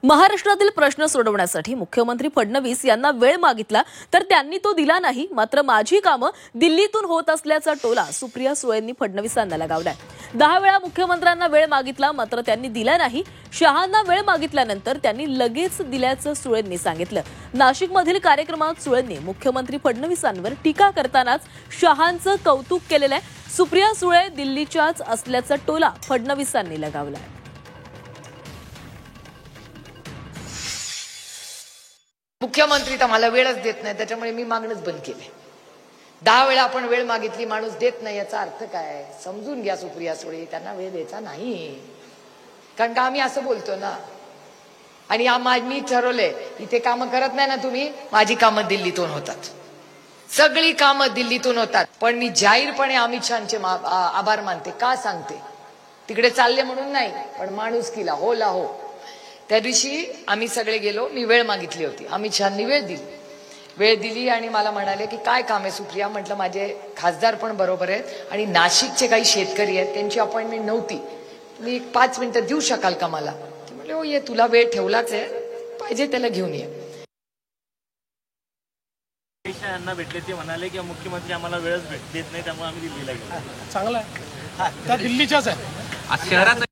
महाराष्ट्रातील प्रश्न सोडवण्यासाठी मुख्यमंत्री फडणवीस यांना वेळ मागितला तर त्यांनी तो दिला नाही। मात्र माझी कामं दिल्लीतून होत असल्याचा टोला सुप्रिया सुळेंनी फडणवीसांना लगावलाय। 10 वेळा मुख्यमंत्र्यांना वेळ मागितला मात्र त्यांनी दिला नाही। शहांना वेळ मागितल्यानंतर त्यांनी लगेच दिल्याचं सुळेंनी सांगितलं। नाशिकमधील कार्यक्रमात सुळेंनी मुख्यमंत्री फडणवीसांवर टीका करतानाच शहांचं कौतुक केलेलं आहे। सुप्रिया सुळे दिल्लीच्याच असल्याचा टोला फडणवीसांनी लगावलाय। मुख्यमंत्री तर मला वेळच देत नाही, त्याच्यामुळे मी मागणंच बंद केले। 10 वेळा आपण वेळ मागितली, माणूस देत नाही याचा अर्थ काय समजून घ्या सुप्रिया सुळे, त्यांना वेळ द्यायचा नाही। कारण का आम्ही असं बोलतो ना, आणि मी ठरवलंय इथे कामं करत नाही ना तुम्ही, माझी कामं दिल्लीतून होतात, सगळी कामं दिल्लीतून होतात। पण मी जाहीरपणे अमित शहाचे आभार मानते। का सांगते? तिकडे चालले म्हणून नाही, पण माणुसकीला होला हो। त्या दिवशी आम्ही सगळे गेलो, मी वेळ मागितली होती, अमित शहांनी वेळ दिली आणि मला म्हणाले की काय काम आहे सुप्रिया? म्हटलं माझे खासदार पण बरोबर आहेत आणि नाशिकचे काही शेतकरी आहेत, त्यांची अपॉइंटमेंट नव्हती, तुम्ही 5 मिनिटं देऊ शकाल का मला? ते म्हटले हो ये, तुला वेळ ठेवलाच आहे, पाहिजे त्याला घेऊन ये। यांना भेटले ते म्हणाले की मुख्यमंत्री आम्हाला वेळच देत नाही, त्यामुळे आम्ही दिल्लीला गेलो। चांगलं आहे, त्या दिल्लीच्याच आहे। शहरात